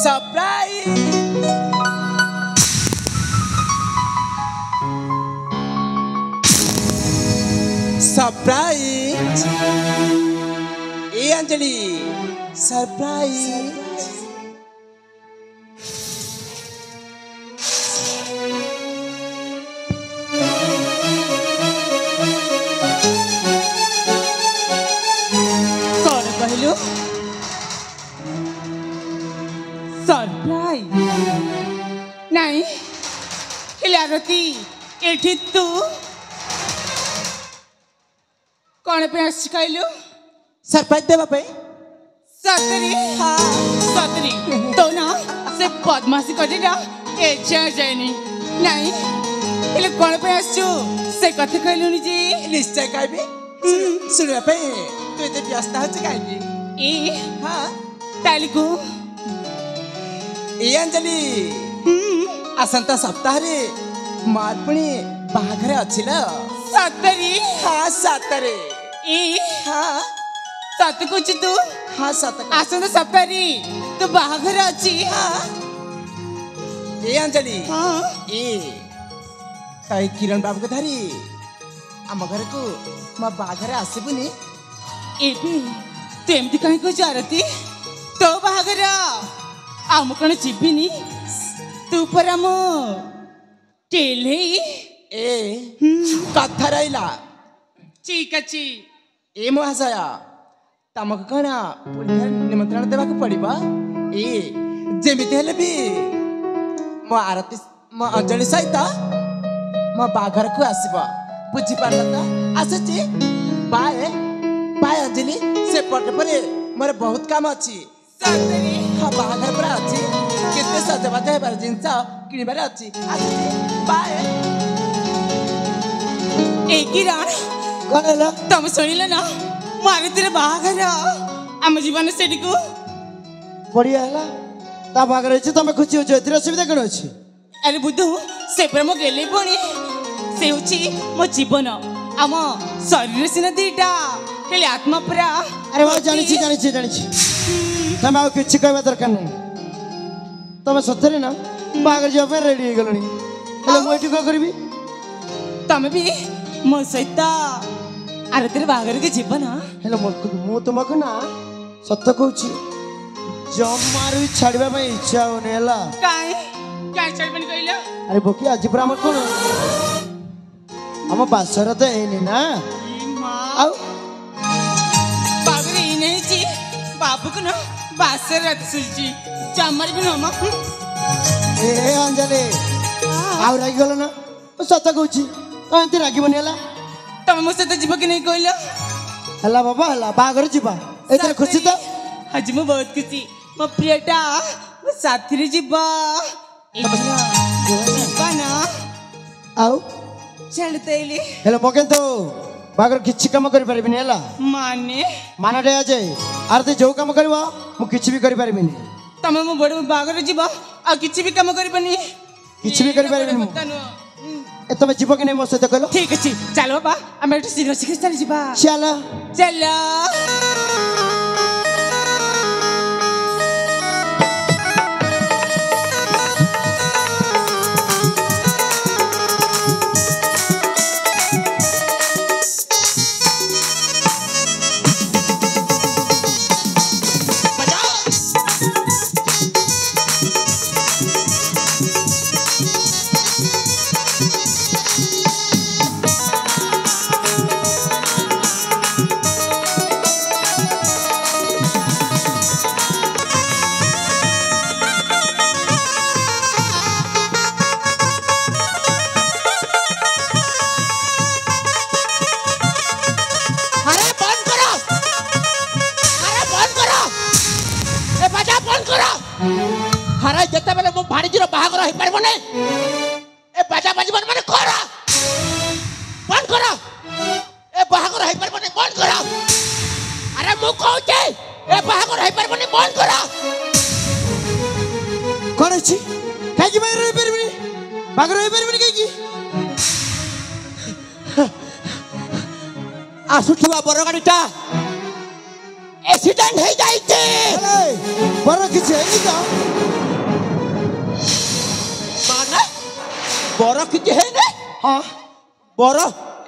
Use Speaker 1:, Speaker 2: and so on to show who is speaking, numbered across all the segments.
Speaker 1: Surprise surprise ए Anjali surprise
Speaker 2: कौन कहलु surprise नहीं हिलारती एठी तू कौन पे आस कहलु
Speaker 1: सरप्राइज देवा पे
Speaker 2: सतरी सतरी तो ना से बदमाशी करे ना ए जानी नहीं हेले कौन पे आसु से कथे कहलु नि जी
Speaker 1: निश्चय कहबी सुनवा पे तू एते व्यस्त होछ कहबी
Speaker 2: ए
Speaker 1: हां
Speaker 2: तालिको
Speaker 1: ए अंजलि आसंता सप्ताह रे मार पुणी बाघरे अछि ल
Speaker 2: सतरी
Speaker 1: हां सतरे
Speaker 2: ए
Speaker 1: हां
Speaker 2: सत कुछ तू
Speaker 1: हां सत
Speaker 2: आसंता सप्तारी तू बाघर अछि
Speaker 1: हां ए अंजलि
Speaker 2: हां
Speaker 1: ए ताई किरण बाबू को धरी आम घर को मा बाघरे आसीबुनी
Speaker 2: एबी तू एमती कहीं को जारती तो बाघर आम कण जीविनी तू पर आम टेले
Speaker 1: ए कथा रहिला
Speaker 2: ठीक अछि
Speaker 1: ए महाशया तमक कणा पुनः निमंत्रण देबाक पड़िबा ए जेमिति हेले भी मो आरती मो अंजलि सहित मो बाघर को आसीबा बुझी पारला आसची बाय बाय अंजलि से पट परे मोर बहुत काम अछि
Speaker 2: सतरी
Speaker 1: हाँ बाघर पर अछि केते सजबाज हेबार जिंस किनिबार अछि आसची बाय
Speaker 2: ए किरण
Speaker 1: कोन हेला
Speaker 2: तम सुनिल ना मारुतिर बाघर आम जीवन सेठी को
Speaker 3: बढ़िया है ता बागर अछि तमे खुशी हो एतिर असुविधा कण अछि
Speaker 2: अरे बुद्धू से प्रेम गेले पुणी से होची मो जीवन आम शरीर सिना दीटा हेले आत्मा पूरा
Speaker 3: अरे भाई जानि छी तमे आ किछि कहबा दरकार नै तमे सतरे ना बागर जब पे रेडी हो गलनी हेले मु एठी को करबी
Speaker 2: तमे भी मो सहित अरे तेरे बाघर के जीवन
Speaker 3: हेले मु तुमको ना सत्य कहूची जमारू छाड़बा में इच्छा होने हला
Speaker 2: काहे काहे छड़बन कइला
Speaker 3: अरे बोकी आज पर हमर कोन हम बासर तो एनी ना
Speaker 2: मां
Speaker 3: आउ
Speaker 2: बाबू रे नहीं जी बाबू को ना बासर रात सुलजी चामर भी ना
Speaker 3: ए अंजलि आउ रागी गलो ना सत्य कहूची तो एंती रागी बनेला
Speaker 2: तमे मो सहित जीव कि नहीं कइला
Speaker 3: हला बाबा हला बागर जीवा एतरे खुशी तो
Speaker 2: आज मु बहुत खुशी मो प्रियटा मो साथी रे जीवा जीवा ना
Speaker 3: आउ
Speaker 2: चलतेली
Speaker 3: हेलो मकेन तो बागर किछि काम करि परबिनी हला
Speaker 2: माने
Speaker 3: मानडे आजे आरते जो काम करबा मु किछि भी करि परबिनी
Speaker 2: तमे मो बड़ बागर जीवा आ किछि भी काम करबनी
Speaker 3: किछि भी करि परबिनी मु ए तमे जीव कि नै मो सहित कहलो
Speaker 2: ठीक अछि चलो बाबा हम एठु शीघ्र शीघ्र चली जीवा
Speaker 3: चला
Speaker 2: चलो
Speaker 1: हराई जेते बेले मो भाणीजीर बाहागर होई परबो नै ए बाजा बाजीबन माने कर बंद कर ए बाहागर होई परबो नै बंद कर अरे मु कहूचे ए बाहागर होई परबो नै बंद कर
Speaker 3: कोन अछि काई की बागर होई परबिनी बागर होई परबिनी काई की
Speaker 1: आसुथुआ बरगाडीटा एक्सीडेंट हो जाइछे
Speaker 3: अरे बर किछि हेनी त
Speaker 4: बर किछि हे ने
Speaker 3: हाँ
Speaker 4: बर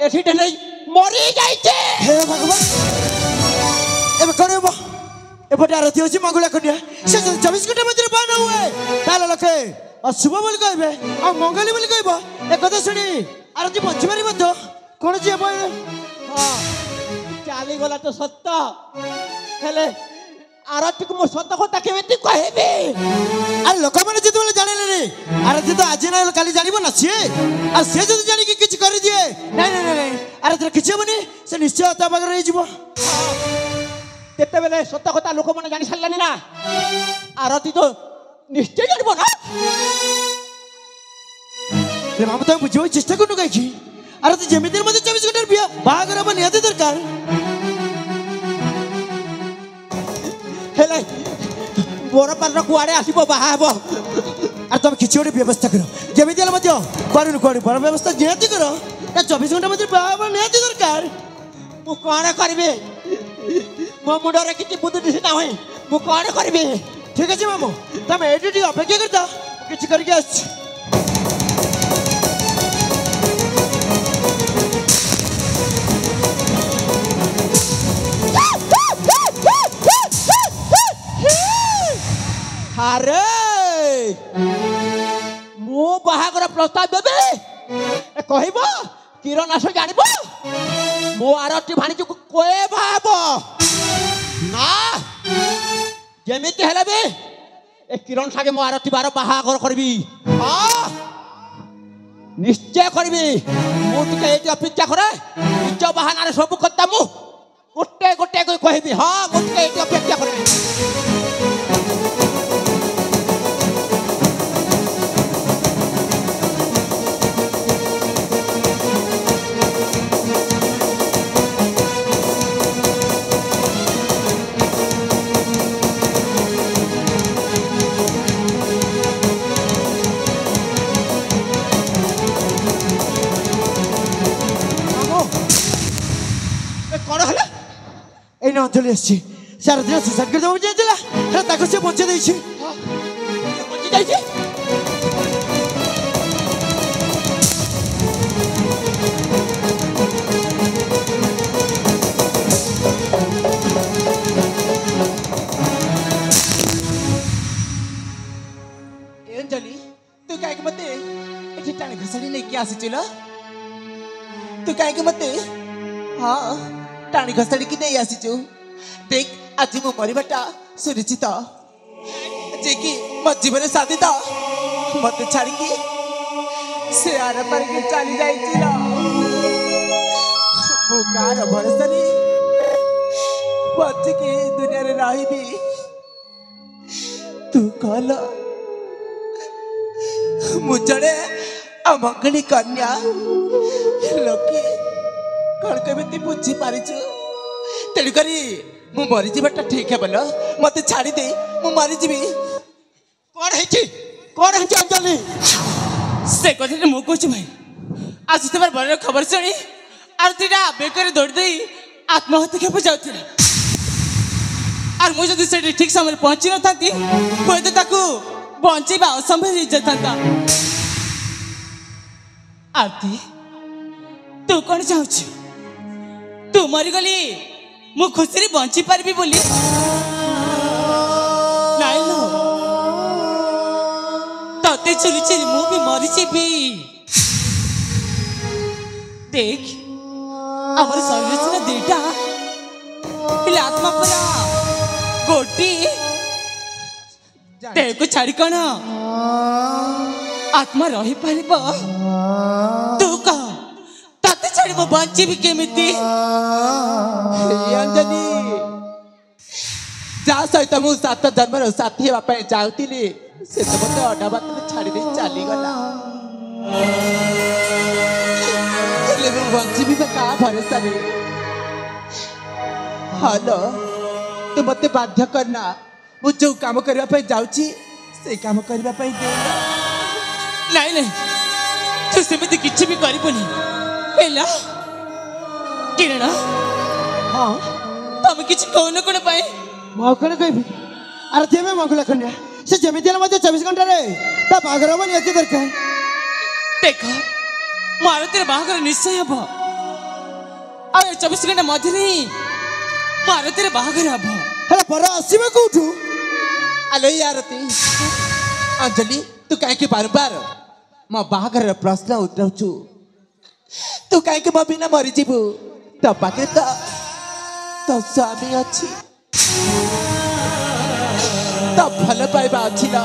Speaker 4: एठिटे नै मरि जाइछे
Speaker 3: हे भगवान एबे कौन हेबो एपटे आरती होची मंगला कन्या से 24 घंटा मध्य बान हुए ताले लखे अशुभ बोल कहबे आ मंगली बोल कहबो ए कथा सुनी आरती बंचिबारी मध्य कोन जे हेबो
Speaker 4: हां चाली गला तो सत्य हेले आरती को मो सत्य কথা केमिति कहबे
Speaker 3: अरे लोक माने जति बोले जाने रे आरती तो आज ना काली जानिबो ना से आ से जति जानि कि किछ कर दिए नहीं नहीं नहीं आरती किछ हेबनी से निश्चय ता बगर रही जीवो
Speaker 4: केते बेले सत्य কথা लोक माने जानि सारलानी ना आरती तो निश्चय जानिबो ना
Speaker 3: रे बाबू तो बुझो चेष्टा करनु काई की आरती जेमितिर मध्ये 24 घंटा बिया बागर अब नियति दरकार
Speaker 4: हेले बोर पार कुआडे आसीबो बाहाबो
Speaker 3: आ तुम किछ ओडी व्यवस्था करो जेमितिर मध्ये करू करू पर व्यवस्था नियति करो ता 24 घंटा मध्ये बाहाबो नियति दरकार
Speaker 4: मु कोन करबे मो मुडरे किछि बुद्धि दिसि ना होई मु कोन करबे
Speaker 3: ठीक अछि मामू तुम एडी अपेक्षा करता किछ करके आछ
Speaker 4: अरे मो बाहागर प्रस्ताव देबे ए कहबो किरण आस जानिबो मो आरती भाणीज को कोए भाबो ना जेमिति हेले बे ए किरण सागे मो आरती बार बाहागर करबी हां निश्चय करबी मो टिके एटी अपेक्षा करे निज बाहाना रे सब कत्ता मु गोटे गोटे कहबी हां मो टिके एटी अपेक्षा करे
Speaker 3: এই না অঞ্চলে আসছি সারা দিন সুসাইড করে দেবো চেয়েছিল হ্যাঁ তাকে সে বঞ্চে দিয়েছি
Speaker 4: বঞ্চে যাইছে
Speaker 1: अंजलि तू काय के मते एठी टाणी घसडी नहीं की आसीचिल तू काय के मते हां टाणी घसडी की नहीं आसीचु देख आज मो मरिबाटा सुनिश्चित जे की मो जीवन साथी था मते छाड़ी की से आर पर के चली जाईचिल मो कार भरोसा रे बच के दुनिया रे रहिबी तू कहला मुझे अमंगली कन्या लोके कौन केमिति बुझी पारिछु तेणु करी मु मरी जीवटा ठीक है बोलो मते छाड़ी दे मु मरी जीवी
Speaker 4: कौन है अंजलि
Speaker 2: से कथे मु कहछु भाई आज तमर बड़ खबर सुनी आरतीटा बेकर दौड़ दे आत्महत्या के जाउथिला और मु जदी से ठीक समय पहुंची न थाती कोई तो ताकू बंचेबा असंभव हो जाता आरती तू कौन चाहू तू मरीगली मु खुशी बंची पार्बी बोली नाई लो तते चुरी चुरी मु भी मरीजी देख आमर शरीर सिना दीटा आत्मा परा गोटी देह को छाड़ी कौन आत्मा रही पार तू कह तते छाड़ी मो बंची भी केमिति
Speaker 1: अंजलि जा सहित मु 7 जन्म साथी हेबा पे जाउतिली से तो मते अडा बात छाड़ी दे चली गला ले मु बंची भी का भरोसा रे हेलो तू मते बाध्य करना मु जो काम करबा पे जाउची से काम करबा पे दे
Speaker 2: नहीं नहीं तू सेमिति किछि भी करिबनी हेला किरण
Speaker 3: हाँ
Speaker 2: तमे किछि कोन कोन पाए
Speaker 3: मौकन कहबी अरे देवे मंगला कन्या से जेमिति मते 24 घंटा रे ता बागर बन एते दरकार
Speaker 2: देख मो आरतीर बाहागर निश्चय हम आ 24 घंटा मध्य ही मो आरतीर बाहागर हम
Speaker 3: हेला पर आसीबे कोठू
Speaker 1: आलो ई आरती अंजलि तू काहे के बार-बार मो बाहागर प्रश्न उतरछु तू काहे के बिना मरी जीबू तो पाके तो स्वामी अछि तो भल पाइबा अछि ना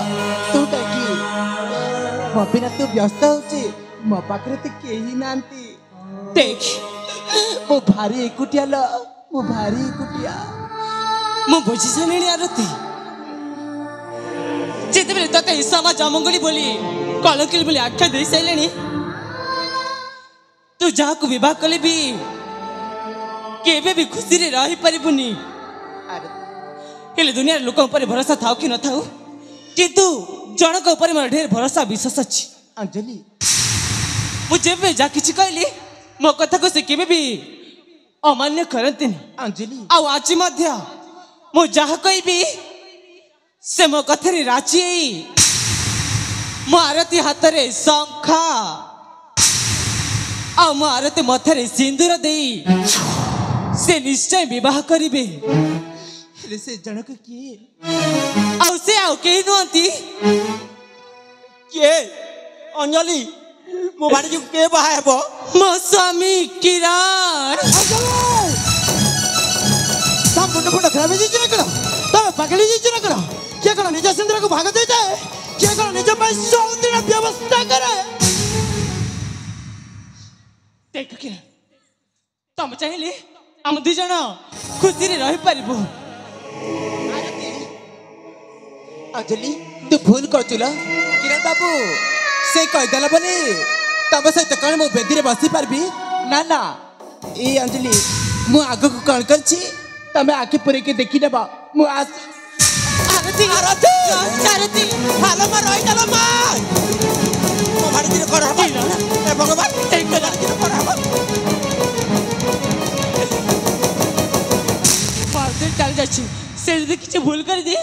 Speaker 1: तू काहे की मो बिना तू व्यस्त होछि मो पाखरे तो केही नांती
Speaker 2: देख
Speaker 1: मो भारी एकुटिया ल मो भारी एकुटिया
Speaker 2: मु बुझी सारे आरती जिते तते समाज अमंगली बोली कलंकिल बोली आख्या दे सारे तू जहाँ को विवाह कले भी केबे भी खुशी रे रही परिबुनी हेले दुनिया लोक ऊपर भरोसा थाउ कि न थाउ किंतु जनक ऊपर मोर ढेर भरोसा विश्वास अछि
Speaker 1: अंजलि
Speaker 2: मुझे भी जा किछि कहली मो कथा को से केबे भी अमान्य करंतिनी
Speaker 1: अंजलि
Speaker 2: आ आज मध्य मु जहाँ कहबी से मो कथरे राची मो आरती हाथ रे शंखा आ मो आरती मथरे सिंदूर देई से निश्चय विवाह करिबे
Speaker 1: हेले से जनक किए
Speaker 2: आउ से आउ केही नुहंती
Speaker 4: के अंजलि मो भाणी के बाहा हेबो
Speaker 2: मो स्वामी किरण
Speaker 3: ता मुंड फुंड खराब हो जाइछ ना करो तमे पगली जाइछ ना करो के करो निज सिंदूर को भाग दे जाए के करो निज पर सौंदर्य व्यवस्था करे
Speaker 2: देख किरण तुम चाहिए हम दुई जन खुशी रे रही पारिबो
Speaker 1: अंजलि तू भूल करचुला किरण बाबू से कह देला बोली तब सहित कौन मो बेदी रे बसी पारबी ना ना ए अंजलि मु आगो को कौन करछि तमे आके पुरे के देखि नेबा मु आज
Speaker 2: आरती आरती आरती
Speaker 4: हालो मा रही डालो मा मो भाणी रे कर हबो ए भगवान एक भाणी रे कर हबो
Speaker 2: पार्टी चल जाछि से यदि किछ भूल कर दे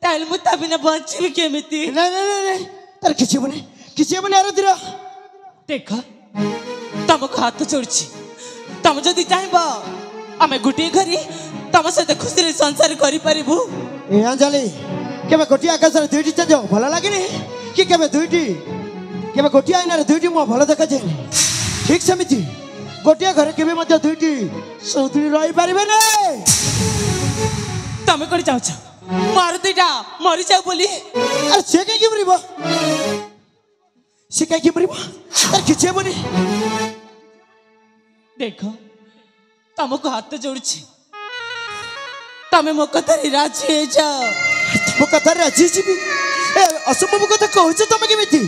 Speaker 2: ताल मु ता बिना बंची केमिति
Speaker 3: नहीं नहीं नहीं तार किछि बने आरती रे
Speaker 2: देख तुमको हाथ जोड़छि तुम जदि चाहबो आमे गुटी घरी तुम सहित खुशी रे संसार करि परिबु
Speaker 3: ए अंजलि केबे गोटी आकाश रे दुईटी चंज भल लागेनी कि केबे दुईटी केबे गोटी आईना रे दुईटी मो भल देखा जाय ठीक समिति गोटिया घरे केबे मध्य दुईटी सौतुली रही पारिबे नै
Speaker 2: तमे कोन चाहछ मारुतिटा मरि जाऊ बोली
Speaker 3: अरे से के मरिबो से के मरिबो तार किछि बनी
Speaker 2: देख तुमको हाथ जोड़छि तमे मो कथा रे राजी हे जा
Speaker 3: मो कथा राजी जीबी ए असंभव कथा कहछ तमे केमिति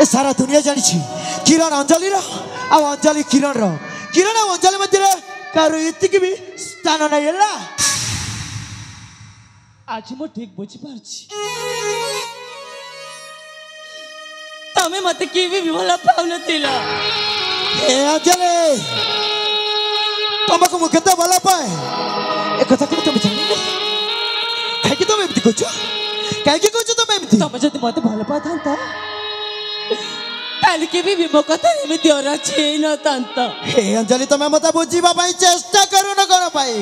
Speaker 3: ए सारा दुनिया जानि छी किरण अंजलि रो आ अंजलि किरण रो किरण आ अंजलि मध्य रे कारो इतिकी भी स्थान नै हला
Speaker 2: आज मो ठीक बुझी पारछि तमे मते केबे भी भला पाउन तिला
Speaker 3: ए अंजलि तुमको मु केते भला पाए ए कथा को तुम जानि ना काहे कि तुम एमति कहछ काहे कि कहछ तुम एमति
Speaker 2: तमे जति मते भला पाथांता ताल केबे भी मो कथा एमिति और अछि न तांता
Speaker 3: ए अंजलि तुम मते बुझीबा पई चेष्टा करू न करो पाई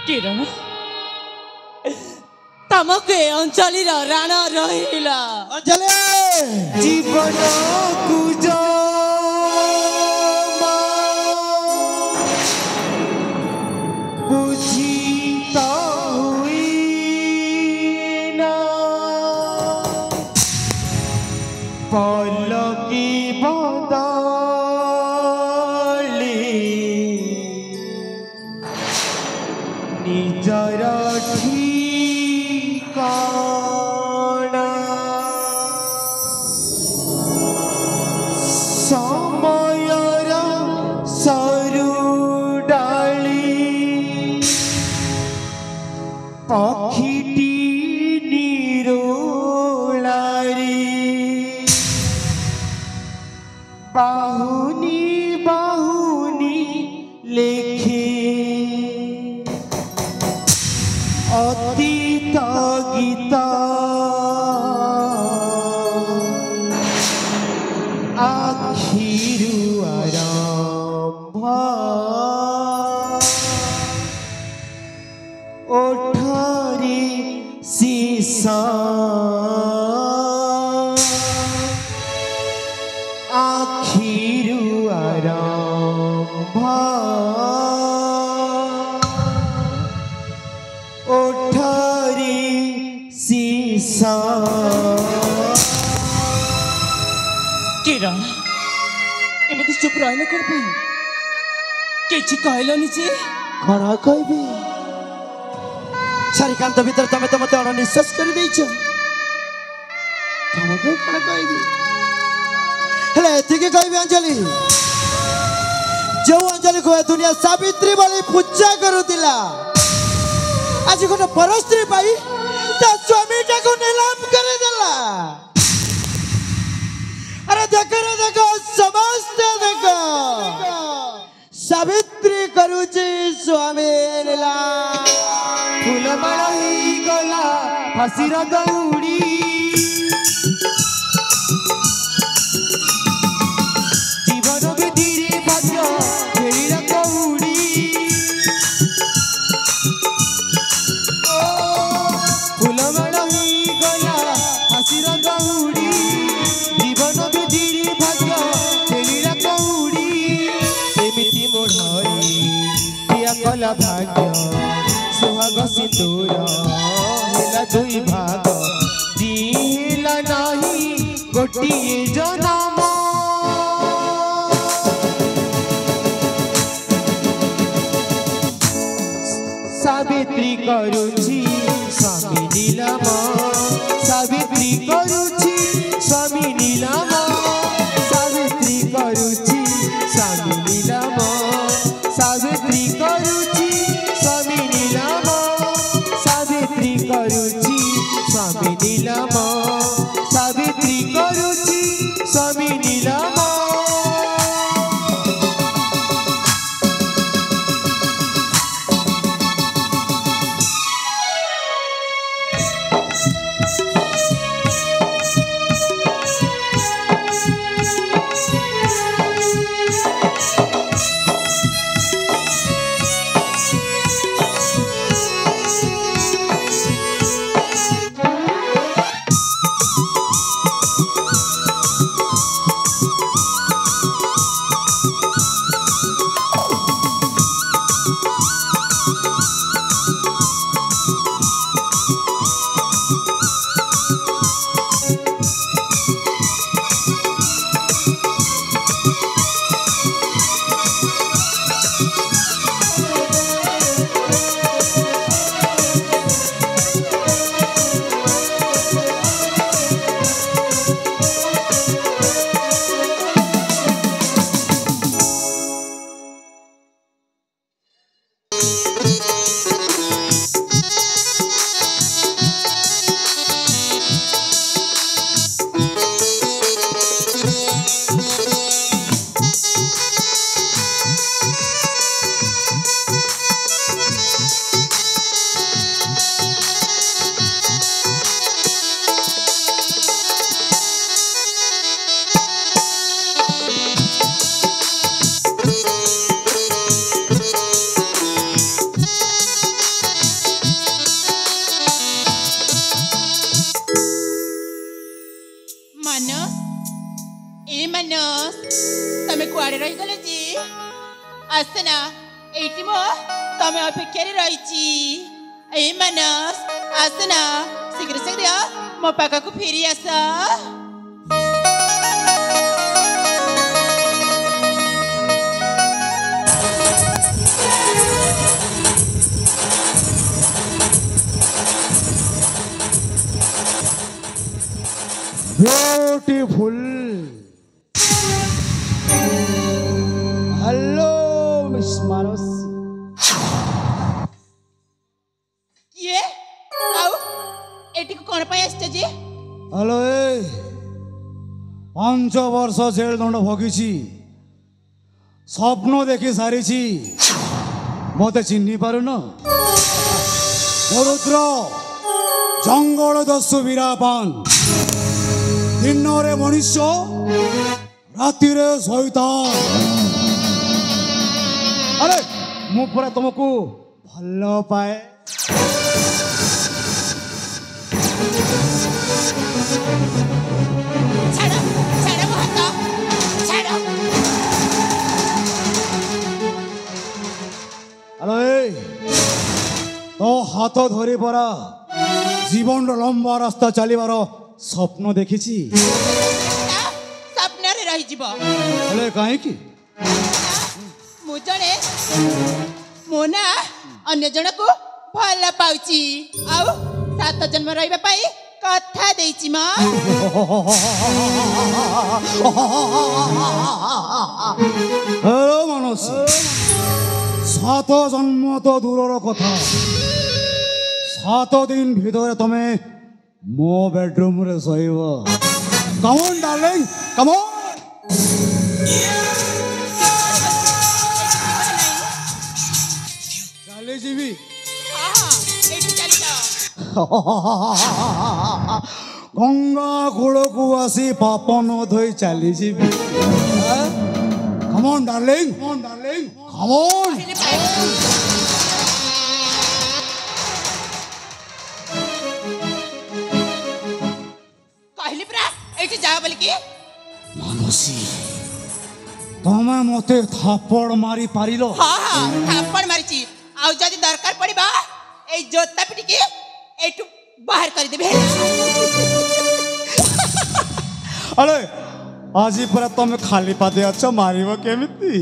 Speaker 2: किरण तमके अंचली राण रहिला
Speaker 3: अंजलि
Speaker 1: जीवन कुजो बुझी तो हुई ना पलकी बदली निजर
Speaker 3: शीसा आखिरु आरंभ ओठरी शीसा
Speaker 2: किरण एमती चुप रहिल कर किछि कहलनि जे
Speaker 3: कण कहबी चारिकांत भीतर तमे तो मते अनिश्वास कर देइछ तमके कण कहबी हेले एतिके कहबी अंजलि जो अंजलि को दुनिया सावित्री वाली पूजा करुतिला आज गोटे परस्त्री पाई ता स्वामी को नीलाम कर देला अरे देखो समस्त देखो सावित्री करुची स्वामी नीलाम फूलमाळ ही गला फासीर दौड़ी जीवन विधिरे भाग्य फेरीर कौड़ी फूलमाळ ही गला फासीर दौड़ी जीवन विधिरे भाग्य फेरीर कौड़ी एमिति मोढ़ई पिया कला भाग्य सुहाग सिंदूर हेला दुई भाग दिला नाही गोटिए जनम सावित्री करुची स्वामी नीलम सावित्री करुची स्वामी नीलम सावित्री करुची स्वामी नीलम सावित्री करुची स्वामी नीलम सावित्री करुची स्वामी नीलम सावित्री करुची स्वामी नीलम
Speaker 2: तमे कुआड़े रही गले जी आसना एटी मो तमे अपेक्षा रही ए मानस आसना शीघ्र शीघ्र मो पाखा को फेरी आस
Speaker 3: ब्यूटीफुल हेलो मिस मानस
Speaker 2: ये आओ एटी को कोन पाए आछे जी
Speaker 5: हेलो ए 5 वर्ष जेल दंड भोगी स्वप्न देखी सारी मत चिन्ह पारुन रुद्र जंगल दस्यु वीरापान दिन रे मनुष्य राति रे शैतान अरे मु पूरा तुमको भल पाए
Speaker 2: ଛାଡ଼ ଛାଡ଼ ମୋ ହାତ ଛାଡ଼।
Speaker 5: আরে তো হাত ধরে পড়া জীবন লম্বা রাস্তা চালিবার স্বপ্ন দেখেছি
Speaker 2: ସ୍ୱପ୍ନରେ ରହିଯିବ।
Speaker 5: ହେଲେ କାହିଁକି
Speaker 2: ମୁଁ ଜଣେ ମୋ ନା ଅନ୍ୟ ଜଣକୁ ଭଲ ପାଉଛି ଆଉ 7 ଜନ୍ମ ରହିବା ପାଇଁ କଥା ଦେଇଛି ମ।
Speaker 5: হ্যালো মানুষ 7 জন্ম তো দূরের কথা 7 দিন ভিতরে তুমি ମୋ ବେଡରୁମରେ ଶୋଇବ। Come on darling, come on. ଚାଲି ଯିବି।
Speaker 2: ଏଇଠୁ ଚାଲିଯାଅ।
Speaker 5: ଗଙ୍ଗା କୂଳକୁ ଆସି ପାପ ନ ଧୋଇ ଚାଲିଯିବି। Come on darling, come on darling, come on.
Speaker 2: କହିଲି ପରା ଏଇଠି ଯାଅ ବୋଲିକି।
Speaker 5: ମାନସୀ ତମେ ମତେ ଥାପଡ଼ ମାରି ପାରିଲ।
Speaker 2: ଥାପଡ଼ ମାରିଛି ଆଉ ଯଦି ଦରକାର ପଡ଼ିବ ଏଇ ଜୋତା ପିଟିକି ଏଇଠୁ ବାହାର କରିଦେବି ହେଲା।
Speaker 5: ଆରେ ଆଜି ପରା ତମେ ଖାଲି ପାଦେ ଅଛ ମାରିବ କେମିତି?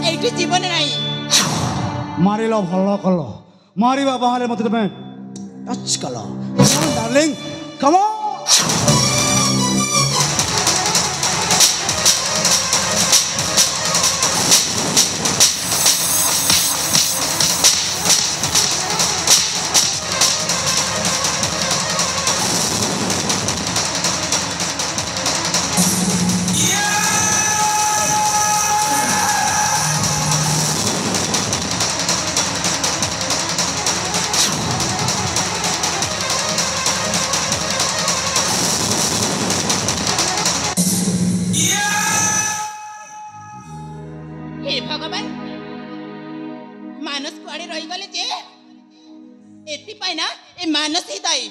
Speaker 2: ଏଇଠି ଜୀବନ ନାହିଁ।
Speaker 5: ମାରିଲ ଭଲ କଲ ମାରିବା ବାହାରେ ମତେ ତମେ ଟଚ୍ କଲ। ଡାର୍ଲିଂ କମ ଅନ୍।
Speaker 2: हे भगवान ମାନସ କୁଆଡ଼େ ରହିଗଲେ ଯେ ଏଥିପାଇଁ ନା ଏ ମାନସ ହିଁ ଦାୟୀ।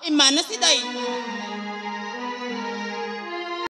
Speaker 2: ଏ ମାନସ ହିଁ ଦାୟୀ।